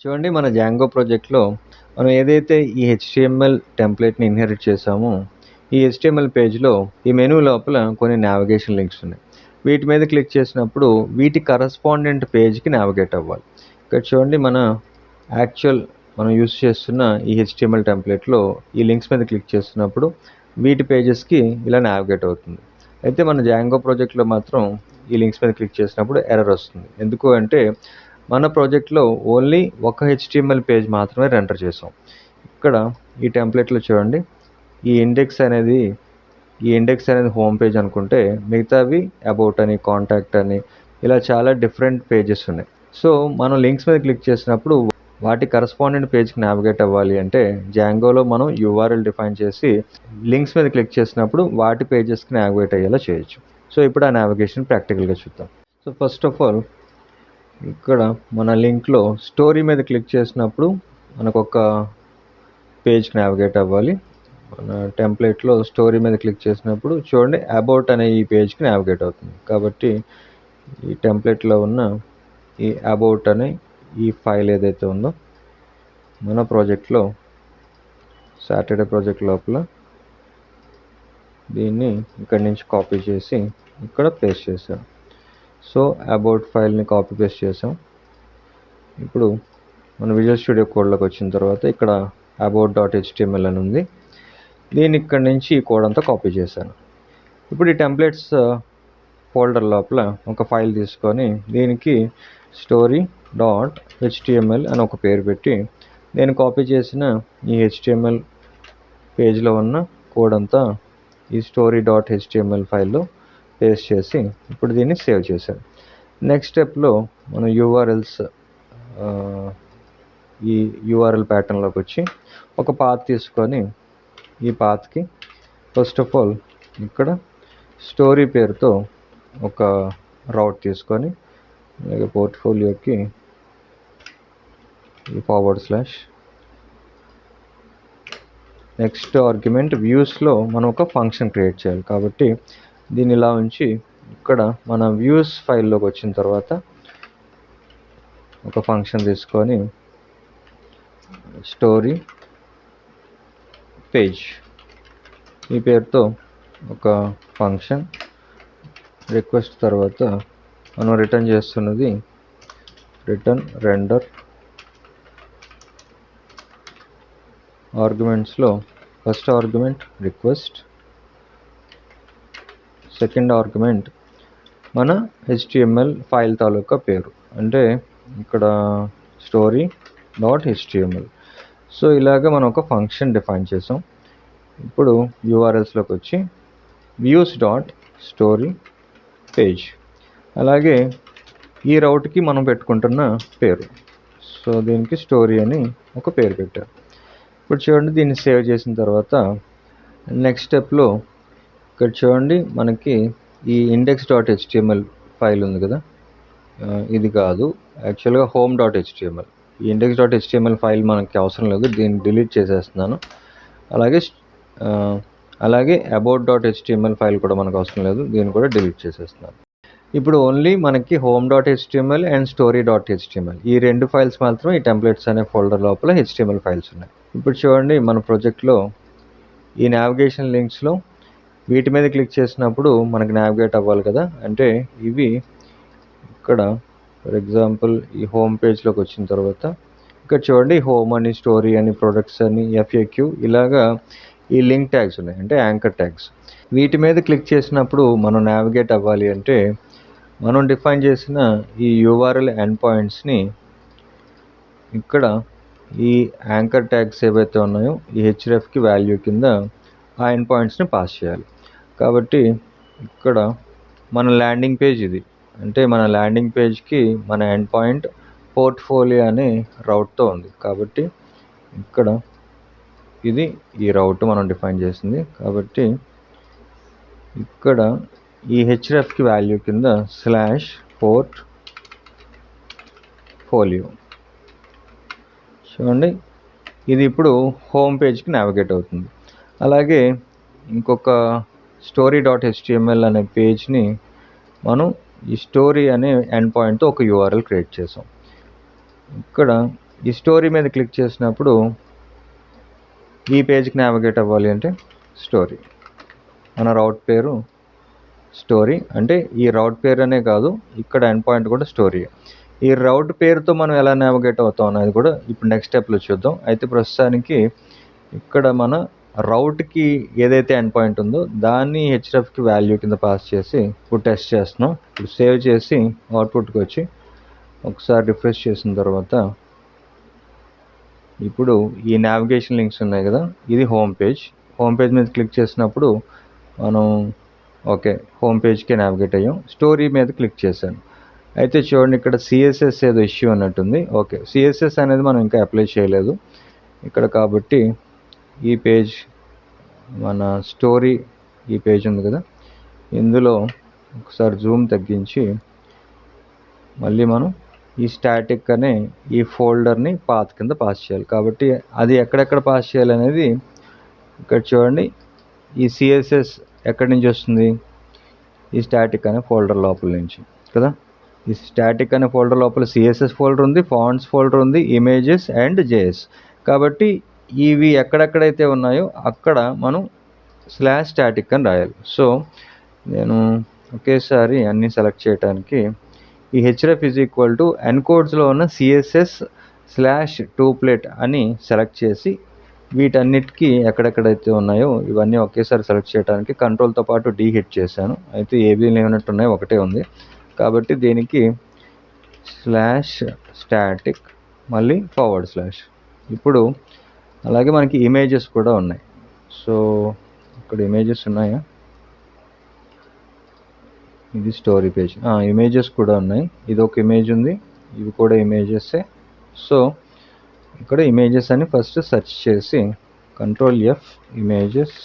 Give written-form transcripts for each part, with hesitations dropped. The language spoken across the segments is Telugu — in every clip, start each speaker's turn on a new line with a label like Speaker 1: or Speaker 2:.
Speaker 1: చూడండి మన జాంగో ప్రాజెక్ట్‌లో మనం ఏదైతే ఈ హెచ్టీఎంఎల్ టెంప్లేట్‌ని ఇన్‌హెరిట్ చేసామో, ఈ హెచ్టీఎంఎల్ పేజ్‌లో ఈ మెనూ లోపల కొన్ని నావిగేషన్ లింక్స్ ఉన్నాయి. వీటి మీద క్లిక్ చేసినప్పుడు వీటి కరస్పాండెంట్ పేజ్‌కి నావిగేట్ అవ్వాలి. ఇక్కడ చూడండి మనం యూజ్ చేస్తున్న ఈ హెచ్టీఎంఎల్ టెంప్లేట్‌లో ఈ లింక్స్ మీద క్లిక్ చేస్తున్నప్పుడు వీటి పేజెస్‌కి ఇలా నావిగేట్ అవుతుంది. అయితే మన జాంగో ప్రాజెక్ట్‌లో మాత్రం ఈ లింక్స్ మీద క్లిక్ చేసినప్పుడు ఎర్రర్ వస్తుంది. ఎందుకు అంటే మన ప్రాజెక్ట్‌లో ఓన్లీ ఒక హెచ్టీఎంఎల్ పేజ్ మాత్రమే రెండర్ చేసాం. ఇక్కడ ఈ టెంప్లేట్‌లో చూడండి ఈ ఇండెక్స్ అనేది హోమ్ పేజ్ అనుకుంటే మిగతావి అబౌట్ అని, కాంటాక్ట్ అని ఇలా చాలా డిఫరెంట్ పేజెస్ ఉన్నాయి. సో మనం లింక్స్ మీద క్లిక్ చేసినప్పుడు వాటి కరస్పాండెంట్ పేజ్కి నావిగేట్ అవ్వాలి అంటే జాంగోలో మనం URL డిఫైన్ చేసి లింక్స్ మీద క్లిక్ చేసినప్పుడు వాటి పేజెస్కి నావిగేట్ అయ్యేలా చేయొచ్చు. సో ఇప్పుడు ఆ నావిగేషన్ ప్రాక్టికల్గా చూద్దాం. సో ఫస్ట్ ఆఫ్ ఆల్ ఇక్కడ మన లింక్లో స్టోరీ మీద క్లిక్ చేసినప్పుడు మనకు ఒక పేజ్కి నావిగేట్ అవ్వాలి. మన టెంప్లెట్లో స్టోరీ మీద క్లిక్ చేసినప్పుడు చూడండి అబౌట్ అనే ఈ పేజ్కి నావిగేట్ అవుతుంది. కాబట్టి ఈ టెంప్లెట్లో ఉన్న ఈ అబౌట్ అనే ఈ ఫైల్ ఏదైతే ఉందో మన ప్రాజెక్ట్లో సాటర్డే ప్రాజెక్ట్ లోపల దీన్ని ఇక్కడి నుంచి కాపీ చేసి ఇక్కడ పేస్ట్ చేశాను. సో అబౌట్ ఫైల్ని కాపీ పేస్ట్ చేసాం. ఇప్పుడు మన విజువల్ స్టూడియో కోడ్లోకి వచ్చిన తర్వాత ఇక్కడ about.html అని ఉంది. దీన్ని ఇక్కడి నుంచి ఈ కోడ్ అంతా కాపీ చేశాను. ఇప్పుడు ఈ టెంప్లెట్స్ ఫోల్డర్ లోపల ఒక ఫైల్ తీసుకొని దీనికి story.html అని ఒక పేరు పెట్టి నేను కాపీ చేసిన ఈ HTML పేజ్లో ఉన్న కోడ్ అంతా ఈ story.html ఫైల్లో పేస్ట్ చేసి ఇప్పుడు దీన్ని సేవ్ చేశాను. నెక్స్ట్ స్టెప్లో మనం ఈ URL ప్యాటర్న్లోకి వచ్చి ఒక పాత్ తీసుకొని ఈ పాత్కి ఫస్ట్ ఆఫ్ ఆల్ ఇక్కడ స్టోరీ పేరుతో ఒక రౌట్ తీసుకొని అలాగే పోర్ట్ఫోలియోకి ఈ /. నెక్స్ట్ ఆర్గ్యుమెంట్ వ్యూస్లో మనం ఒక ఫంక్షన్ క్రియేట్ చేయాలి. కాబట్టి దీన్ని ఇలా ఉంచి ఇక్కడ మన వ్యూస్ ఫైల్లోకి వచ్చిన తర్వాత ఒక ఫంక్షన్ తీసుకొని స్టోరీ పేజ్ ఈ పేరుతో ఒక ఫంక్షన్ రిక్వెస్ట్ తర్వాత మనం రిటర్న్ చేస్తున్నది రిటర్న్ రెండర్ ఆర్గ్యుమెంట్స్లో first argument request, second argument మన HTML ఫైల్ తాలూకా పేరు అంటే ఇక్కడ story.html. సో ఇలాగ మనం ఒక ఫంక్షన్ డిఫైన్ చేసాం. ఇప్పుడు URLస్లోకి వచ్చి views.story పేజ్ అలాగే ఈ రౌట్కి మనం పెట్టుకుంటున్న పేరు సో దీనికి స్టోరీ అని ఒక పేరు పెట్టారు. ఇప్పుడు చూడండి దీన్ని సేవ్ చేసిన తర్వాత నెక్స్ట్ స్టెప్లో ఇక్కడ చూడండి మనకి ఈ index.html ఫైల్ ఉంది కదా, ఇది కాదు యాక్చువల్గా home.html. ఈ index.html ఫైల్ మనకి అవసరం లేదు, దీన్ని డిలీట్ చేసేస్తున్నాను. అలాగే about.html ఫైల్ కూడా మనకు అవసరం లేదు, దీన్ని కూడా డిలీట్ చేసేస్తున్నాను. ఇప్పుడు ఓన్లీ మనకి home.html అండ్ story.html ఈ రెండు ఫైల్స్ మాత్రం ఈ టెంప్లెట్స్ అనే ఫోల్డర్ లోపల HTML ఫైల్స్ ఉన్నాయి. ఇప్పుడు చూడండి మన ప్రాజెక్ట్లో ఈ నావిగేషన్ లింక్స్లో వీటి మీద క్లిక్ చేసినప్పుడు మనకి నావిగేట్ అవ్వాలి కదా, అంటే ఇవి ఇక్కడ ఫర్ ఎగ్జాంపుల్ ఈ హోమ్ పేజ్లోకి వచ్చిన తర్వాత ఇక్కడ చూడండి హోమ్ అని, స్టోరీ అని, ప్రొడక్ట్స్ అని, FAQ ఇలాగా ఈ లింక్ ట్యాగ్స్ ఉన్నాయి అంటే యాంకర్ ట్యాగ్స్. వీటి మీద క్లిక్ చేసినప్పుడు మనం నావిగేట్ అవ్వాలి అంటే మనం డిఫైన్ చేసిన ఈ URL ఎండ్ పాయింట్స్ని ఇక్కడ ఈ యాంకర్ ట్యాగ్స్ ఏవైతే ఉన్నాయో ఈ hrefకి వాల్యూ కింద ఆ ఎండ్ పాయింట్స్ని పాస్ చేయాలి. కాబట్టి ఇక్కడ మన ల్యాండింగ్ పేజ్ ఇది అంటే మన ల్యాండింగ్ పేజ్కి మన ఎండ్ పాయింట్ పోర్ట్ఫోలియో అనే రౌట్తో ఉంది. కాబట్టి ఇక్కడ ఇది ఈ రౌట్ మనం డిఫైన్ చేసింది. కాబట్టి ఇక్కడ ఈ hrefకి వాల్యూ కింద /portfolio చూడండి ఇది ఇప్పుడు హోమ్ పేజ్కి నావిగేట్ అవుతుంది. అలాగే ఇంకొక story.html అనే పేజ్ని మనం ఈ స్టోరీ అనే ఎండ్ పాయింట్తో ఒక URL క్రియేట్ చేసాం. ఇక్కడ ఈ స్టోరీ మీద క్లిక్ చేసినప్పుడు ఈ పేజ్కి నావిగేట్ అవ్వాలి అంటే స్టోరీ, మన రౌట్ పేరు స్టోరీ. అంటే ఈ రౌట్ పేరు అనే కాదు, ఇక్కడ ఎండ్ పాయింట్ కూడా స్టోరీ. ఈ రౌట్ పేరుతో మనం ఎలా నావిగేట్ అవుతాం అనేది కూడా ఇప్పుడు నెక్స్ట్ స్టెప్లో చూద్దాం. అయితే ప్రస్తుతానికి ఇక్కడ మన రౌట్కి ఏదైతే ఎండ్ పాయింట్ ఉందో దాన్ని హెచ్ఎఫ్కి వాల్యూ కింద పాస్ చేసి ఇప్పుడు టెస్ట్ చేస్తున్నాం. ఇప్పుడు సేవ్ చేసి అవుట్పుట్కి వచ్చి ఒకసారి రిఫ్రెష్ చేసిన తర్వాత ఇప్పుడు ఈ నావిగేషన్ లింక్స్ ఉన్నాయి కదా, ఇది హోమ్ పేజ్. హోమ్ పేజ్ మీద క్లిక్ చేసినప్పుడు మనం ఓకే హోమ్ పేజ్కే నావిగేట్ అయ్యాం. స్టోరీ మీద క్లిక్ చేశాను. అయితే చూడండి ఇక్కడ సిఎస్ఎస్ ఏదో ఇష్యూ అన్నట్టుంది. ఓకే, సిఎస్ఎస్ అనేది మనం ఇంకా అప్లై చేయలేదు ఇక్కడ, కాబట్టి ఈ పేజ్ మన స్టోరీ ఈ పేజ్ ఉంది కదా, ఇందులో ఒకసారి జూమ్ తగ్గించి మళ్ళీ మనం ఈ స్టాటిక్ అనే ఈ ఫోల్డర్ని పాత్ కింద పాస్ చేయాలి. కాబట్టి అది ఎక్కడెక్కడ పాస్ చేయాలనేది ఇక్కడ చూడండి. ఈ సిఎస్ఎస్ ఎక్కడి నుంచి వస్తుంది? ఈ స్టాటిక్ అనే ఫోల్డర్ లోపల నుంచి కదా. ఈ స్టాటిక్ అనే ఫోల్డర్ లోపల సిఎస్ఎస్ ఫోల్డర్ ఉంది, ఫాంట్స్ ఫోల్డర్ ఉంది, ఇమేజెస్ అండ్ జేఎస్. కాబట్టి ఇవి ఎక్కడెక్కడైతే ఉన్నాయో అక్కడ మనం /static అని రాయాలి. సో నేను ఒకేసారి అన్నీ సెలెక్ట్ చేయడానికి ఈ href ఎన్కోడ్స్లో ఉన్న CSS/2plate అని సెలెక్ట్ చేసి వీటన్నిటికీ ఎక్కడెక్కడైతే ఉన్నాయో ఇవన్నీ ఒకేసారి సెలెక్ట్ చేయడానికి కంట్రోల్తో పాటు D హిట్ చేశాను. అయితే ఏవి లేనట్టున్నాయి, ఒకటే ఉంది. కాబట్టి దీనికి /static మళ్ళీ /. ఇప్పుడు అలాగే మనకి ఇమేజెస్ కూడా ఉన్నాయి. సో ఇక్కడ ఇమేజెస్ ఉన్నాయా? ఇది స్టోరీ పేజ్. ఇమేజెస్ కూడా ఉన్నాయి. ఇది ఒక ఇమేజ్ ఉంది, ఇవి కూడా ఇమేజెసే. సో ఇక్కడ ఇమేజెస్ అని ఫస్ట్ సెర్చ్ చేసి Ctrl+F ఇమేజెస్.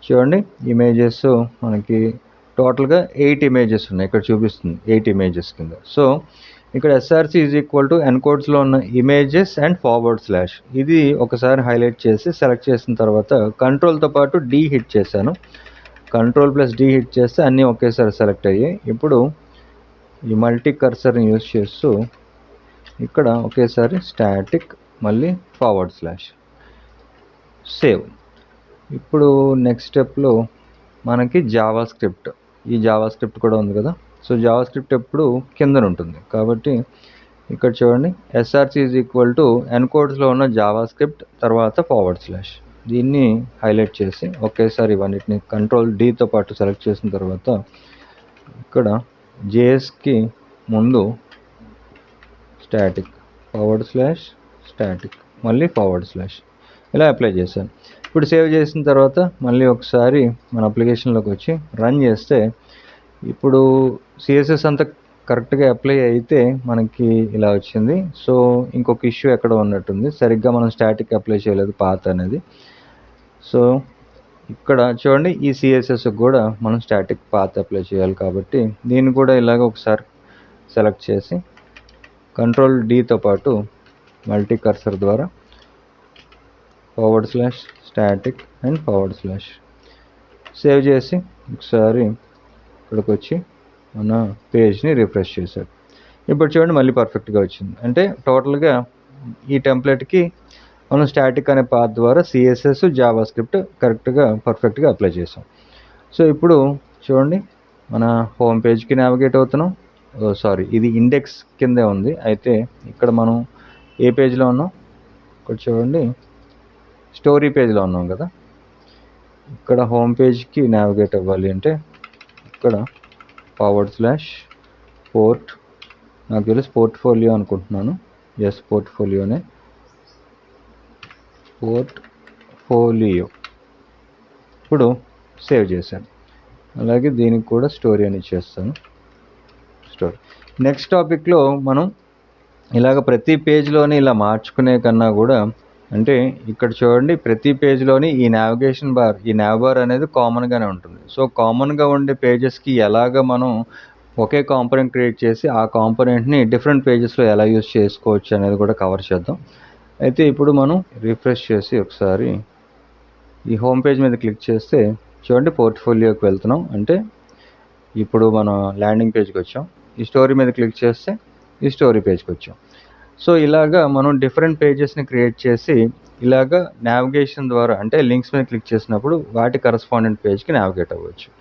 Speaker 1: చూడండి ఇమేజెస్ మనకి టోటల్గా 8 ఇమేజెస్ ఉన్నాయి. ఇక్కడ చూపిస్తుంది 8 ఇమేజెస్ కింద. సో ఇక్కడ SRC ఎన్కోడ్స్లో ఉన్న ఇమేజెస్ అండ్ /. ఇది ఒకసారి హైలైట్ చేసి సెలెక్ట్ చేసిన తర్వాత కంట్రోల్తో పాటు D హిట్ చేశాను. Ctrl+D హిట్ చేస్తే అన్నీ ఒకేసారి సెలెక్ట్ అయ్యాయి. ఇప్పుడు ఈ మల్టీ కర్సర్ని యూజ్ చేస్తూ ఇక్కడ ఒకేసారి స్టాటిక్ మళ్ళీ /. సేవ్. ఇప్పుడు నెక్స్ట్ స్టెప్లో మనకి జావా స్క్రిప్ట్, ఈ జావా స్క్రిప్ట్ కూడా ఉంది కదా. సో జావా స్క్రిప్ట్ ఎప్పుడు కిందన ఉంటుంది కాబట్టి ఇక్కడ చూడండి SRC ఎన్కోడ్స్లో ఉన్న జావా స్క్రిప్ట్ తర్వాత /. దీన్ని హైలైట్ చేసి ఒకేసారి ఇవన్నిటిని Ctrl+Dతో పాటు సెలెక్ట్ చేసిన తర్వాత ఇక్కడ JSకి ముందు స్టాటిక్ /static మళ్ళీ /. ఇలా అప్లై చేశాను. ఇప్పుడు సేవ్ చేసిన తర్వాత మళ్ళీ ఒకసారి మన అప్లికేషన్లోకి వచ్చి రన్ చేస్తే ఇప్పుడు CSS అంతా కరెక్ట్గా అప్లై అయితే మనకి ఇలా వచ్చింది. సో ఇంకొక ఇష్యూ ఎక్కడ ఉన్నట్టుంది, సరిగ్గా మనం స్టాటిక్ అప్లై చేయలేదు పాత్ అనేది. సో ఇక్కడ చూడండి ఈ CSSకి కూడా మనం స్టాటిక్ పాత్ అప్లై చేయాలి కాబట్టి దీన్ని కూడా ఇలాగ ఒకసారి సెలెక్ట్ చేసి Ctrl+Dతో పాటు మల్టీ కర్సర్ ద్వారా /static అండ్ /. సేవ్ చేసి ఒకసారి ఇక్కడికి వచ్చి మన పేజ్ని రిఫ్రెష్ చేశాడు. ఇప్పుడు చూడండి మళ్ళీ పర్ఫెక్ట్గా వచ్చింది. అంటే టోటల్గా ఈ టెంప్లెట్కి మనం స్టాటిక్ అనే పాత్ ద్వారా CSS జావా స్క్రిప్ట్ కరెక్ట్గా పర్ఫెక్ట్గా అప్లై చేసాం. సో ఇప్పుడు చూడండి మన హోమ్ పేజ్కి నావిగేట్ అవుతున్నాం. సారీ, ఇది ఇండెక్స్ కిందే ఉంది. అయితే ఇక్కడ మనం ఏ పేజ్లో ఉన్నాం? ఇక్కడ చూడండి స్టోరీ పేజ్లో ఉన్నాం కదా. ఇక్కడ హోమ్ పేజ్కి నావిగేట్ అవ్వాలి అంటే ఇక్కడ /port, నాకు తెలిసి పోర్ట్ఫోలియో అనుకుంటున్నాను. ఎస్, పోర్ట్ఫోలియోనే, పోర్ట్ఫోలియో. ఇప్పుడు సేవ్ చేశాను. అలాగే దీనికి కూడా స్టోరీ అని ఇచ్చేస్తాను. స్టోరీ. నెక్స్ట్ టాపిక్లో మనం ఇలాగ ప్రతి పేజ్లోని ఇలా మార్చుకునే కన్నా కూడా, అంటే ఇక్కడ చూడండి ప్రతి పేజ్లోని ఈ నావిగేషన్ బార్, ఈ nav బార్ అనేది కామన్గానే ఉంటుంది. సో కామన్గా ఉండే పేజెస్కి ఎలాగ మనం ఒకే కాంపోనెంట్ క్రియేట్ చేసి ఆ కాంపోనెంట్ని డిఫరెంట్ పేజెస్లో ఎలా యూజ్ చేసుకోవచ్చు అనేది కూడా కవర్ చేద్దాం. అయితే ఇప్పుడు మనం రిఫ్రెష్ చేసి ఒకసారి ఈ హోమ్ పేజ్ మీద క్లిక్ చేస్తే చూడండి పోర్ట్ఫోలియోకి వెళ్తున్నాం. అంటే ఇప్పుడు మనం ల్యాండింగ్ పేజ్కి వచ్చాం. ఈ స్టోరీ మీద క్లిక్ చేస్తే ఈ స్టోరీ పేజ్కి వచ్చాం. సో ఇలాగా మనం డిఫరెంట్ పేజెస్ని క్రియేట్ చేసి ఇలాగా నావిగేషన్ ద్వారా అంటే లింక్స్ మీద క్లిక్ చేసినప్పుడు వాటి కరస్పాండెంట్ పేజ్కి నావిగేట్ అవ్వచ్చు.